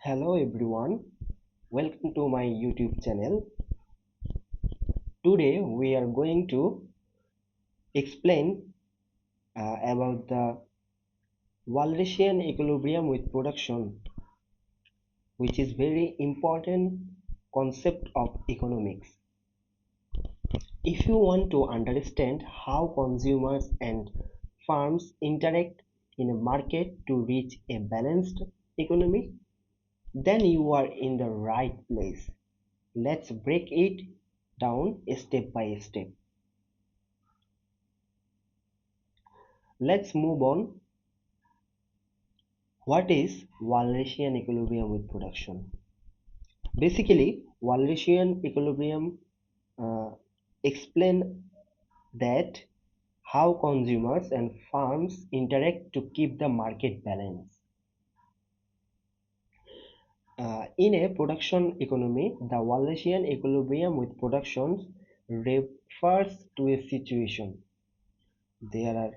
Hello everyone, welcome to my YouTube channel. Today we are going to explain about the Walrasian equilibrium with production, which is very important concept of economics. If you want to understand how consumers and firms interact in a market to reach a balanced economy, then you are in the right place. Let's break it down step by step. Let's move on. What is Walrasian equilibrium with production? Basically, Walrasian equilibrium uh, explain that how consumers and farms interact to keep the market balance. In a production economy, the Walrasian equilibrium with productions refers to a situation. There are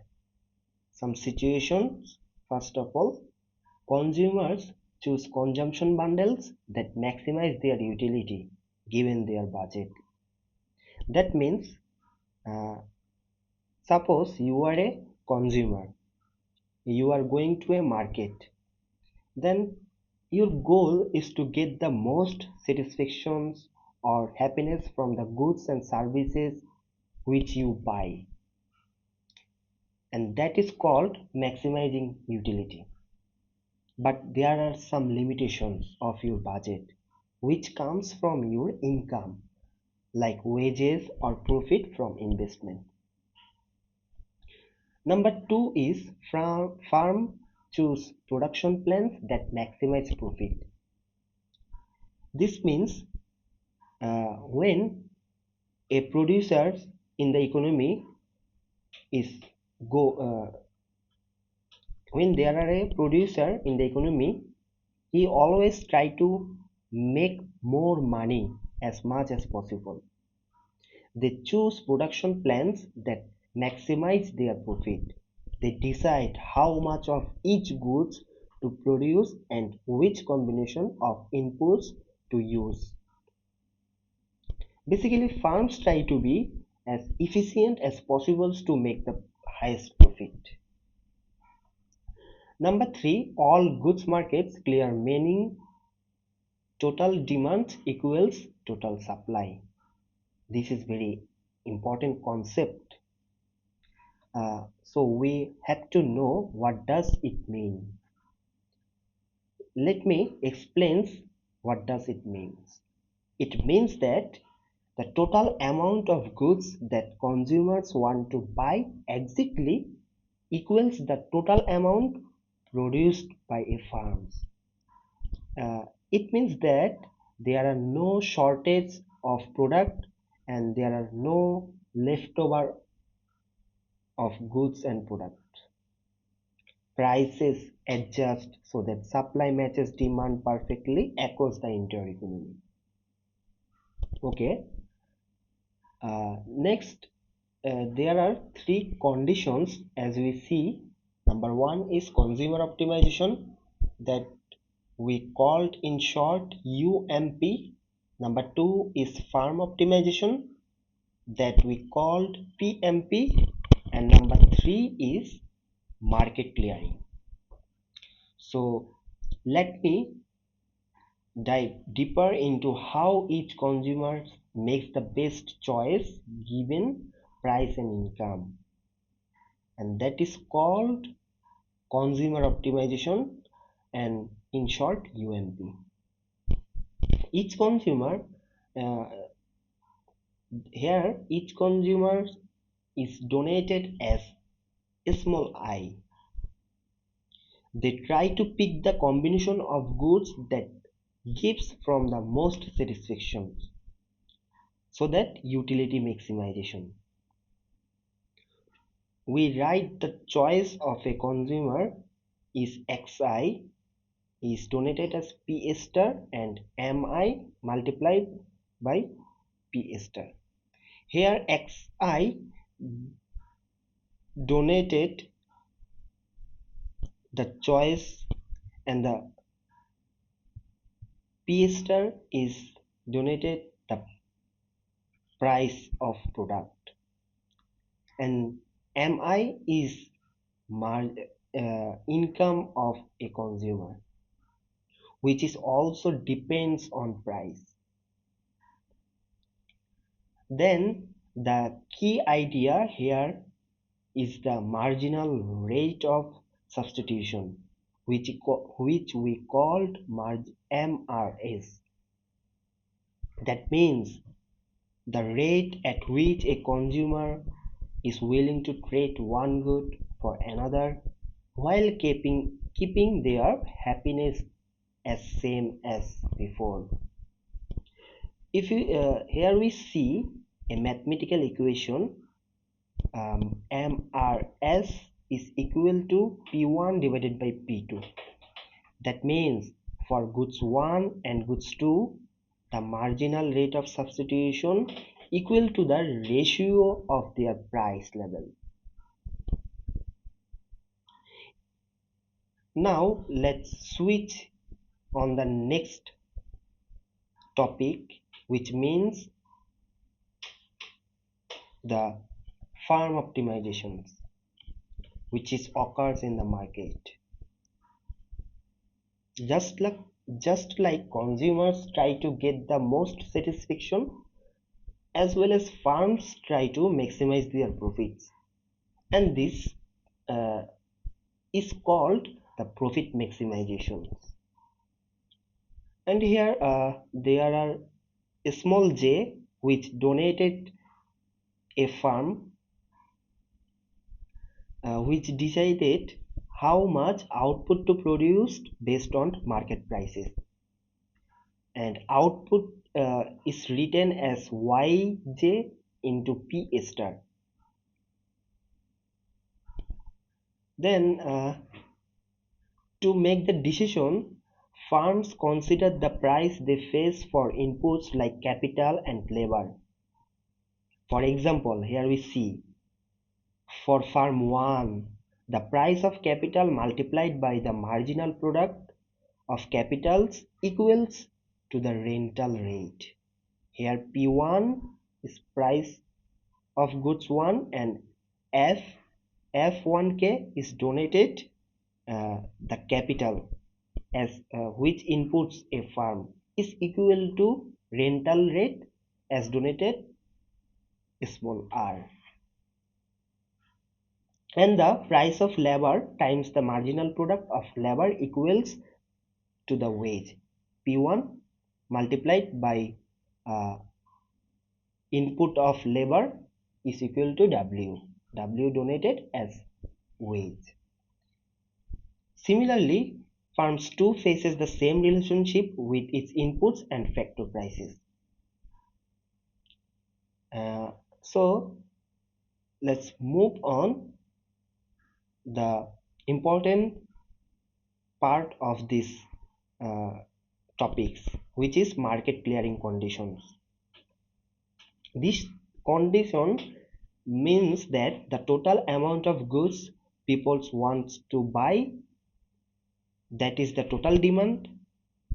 some situations. First of all, consumers choose consumption bundles that maximize their utility given their budget. That means, uh, suppose you are a consumer, you are going to a market, then your goal is to get the most satisfactions or happiness from the goods and services which you buy, and that is called maximizing utility. But there are some limitations of your budget which comes from your income, like wages or profit from investment. Number two is farm choose production plans that maximize profit. This means when a producer in the economy is go when there are a producer in the economy, he always try to make more money as much as possible. They choose production plans that maximize their profit. They decide how much of each goods to produce and which combination of inputs to use. Basically, farms try to be as efficient as possible to make the highest profit. Number three, all goods markets clear, meaning total demand equals total supply. This is very important concept. So we have to know what does it mean. Let me explain what does it means. It means that the total amount of goods that consumers want to buy exactly equals the total amount produced by a farms. It means that there are no shortage of product and there are no leftover of goods and product. Prices adjust so that supply matches demand perfectly across the entire economy. Okay. Next, there are three conditions as we see. Number one is consumer optimization, that we called in short UMP. Number two is farm optimization, that we called PMP, and number three is market clearing. So let me dive deeper into how each consumer makes the best choice given price and income, and that is called consumer optimization, and in short UMP. Each consumer uh, here each consumer is donated as a small I. They try to pick the combination of goods that gives from the most satisfaction, so that utility maximization. We write the choice of a consumer is Xi is donated as P star and Mi multiplied by P star. Here Xi donated the choice and the P star is denoted the price of product, and MI is income of a consumer, which is also depends on price. Then the key idea here is the marginal rate of substitution, which we called MRS. That means the rate at which a consumer is willing to trade one good for another while keeping their happiness as same as before. If you here we see a mathematical equation, MRS is equal to P1 divided by P2. That means for goods 1 and goods 2, the marginal rate of substitution equal to the ratio of their price level. Now let's switch on the next topic, which means the farm optimizations, which is occurs in the market. Just like consumers try to get the most satisfaction, as well as farms try to maximize their profits, and this uh, is called the profit maximization. And here there are a small j which donated a farm which decided how much output to produce based on market prices, and output is written as yj into p star. Then to make the decision, farms consider the price they face for inputs like capital and labor. For example, here we see for farm 1, the price of capital multiplied by the marginal product of capitals equals to the rental rate. Here P1 is price of goods 1, and F1K is donated the capital as which inputs a farm is equal to rental rate as donated small r, and the price of labor times the marginal product of labor equals to the wage P1 multiplied by uh, input of labor is equal to W donated as wage. Similarly, farms 2 faces the same relationship with its inputs and factor prices. So let's move on the important part of this uh, topics, which is market clearing conditions. This condition means that the total amount of goods people want to buy, that is the total demand,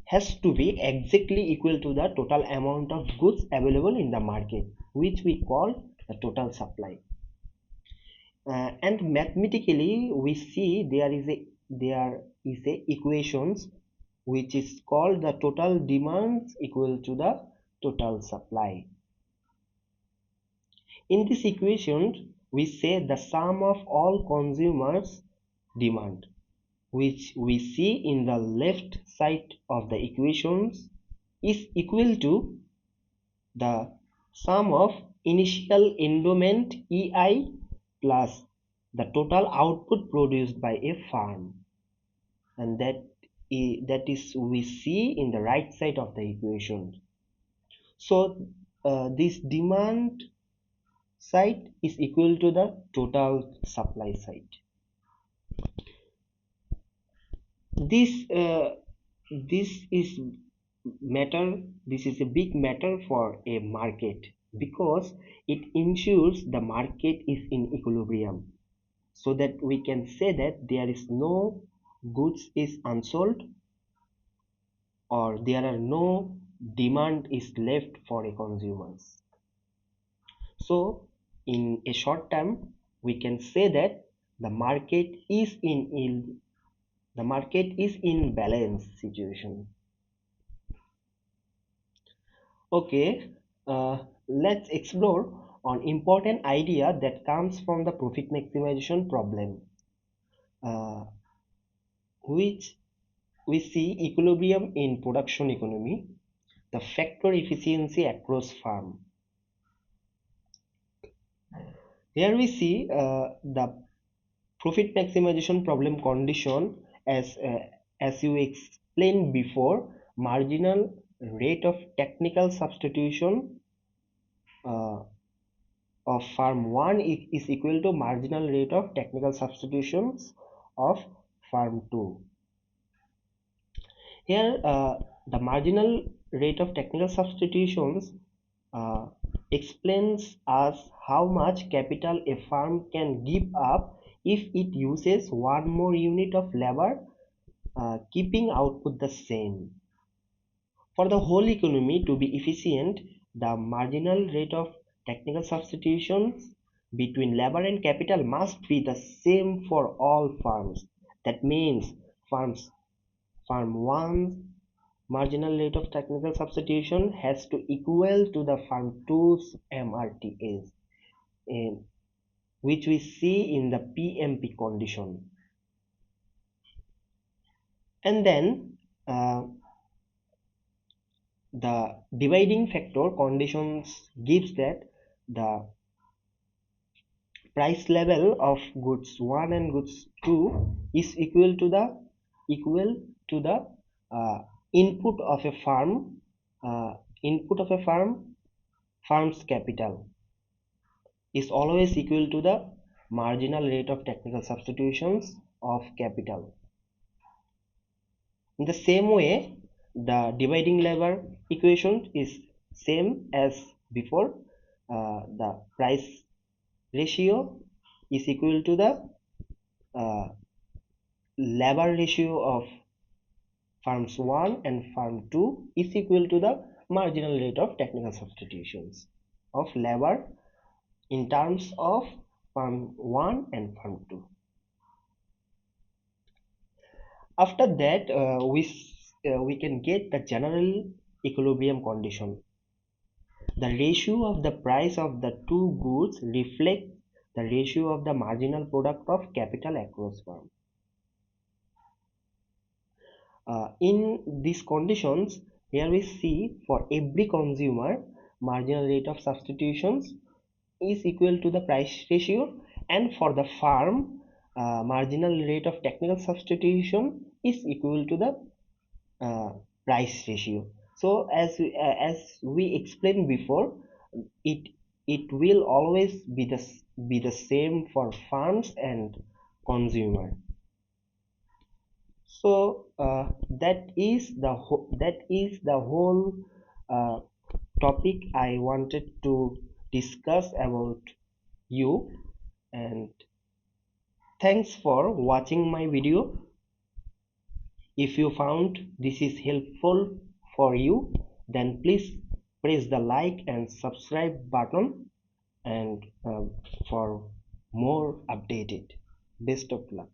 has to be exactly equal to the total amount of goods available in the market, which we call the total supply. And mathematically we see there is a equations which is called the total demand equal to the total supply. In this equation we say the sum of all consumers demand, which we see in the left side of the equations, is equal to the sum of initial endowment EI plus the total output produced by a farm, and that is we see in the right side of the equation. So this demand side is equal to the total supply side. This is a big matter for a market, because it ensures the market is in equilibrium, so that we can say that there is no goods is unsold or there are no demand is left for a consumers. So in a short term, we can say that the market is the market is in balance situation. Okay, let's explore on important idea that comes from the profit maximization problem, uh, which we see equilibrium in production economy, the factor efficiency across farm. Here we see the profit maximization problem condition as you explained before, marginal rate of technical substitution uh, of farm 1 is equal to marginal rate of technical substitutions of farm 2. Here the marginal rate of technical substitutions uh, explains us how much capital a farm can give up if it uses one more unit of labor, keeping output the same. For the whole economy to be efficient, the marginal rate of technical substitutions between labor and capital must be the same for all farms. That means farm 1's marginal rate of technical substitution has to equal to the farm 2's MRTS, which we see in the PMP condition. And then the dividing factor conditions gives that the price level of goods 1 and goods 2 is equal to the uh, input of a farm uh, input of a farm's capital is always equal to the marginal rate of technical substitutions of capital. In the same way, the dividing labor equation is same as before. The price ratio is equal to the uh, labor ratio of farms 1 and farm 2 is equal to the marginal rate of technical substitutions of labor in terms of farm 1 and farm 2. After that, we can get the general equilibrium condition. The ratio of the price of the two goods reflects the ratio of the marginal product of capital across firm. In these conditions, here we see for every consumer, marginal rate of substitutions is equal to the price ratio, and for the farm, marginal rate of technical substitution is equal to the uh, price ratio. So as we explained before, it it will always be the same for farms and consumer. So that is the whole uh, topic I wanted to discuss about you, and thanks for watching my video. If you found this is helpful for you, then please press the like and subscribe button and for more updated. Best of luck.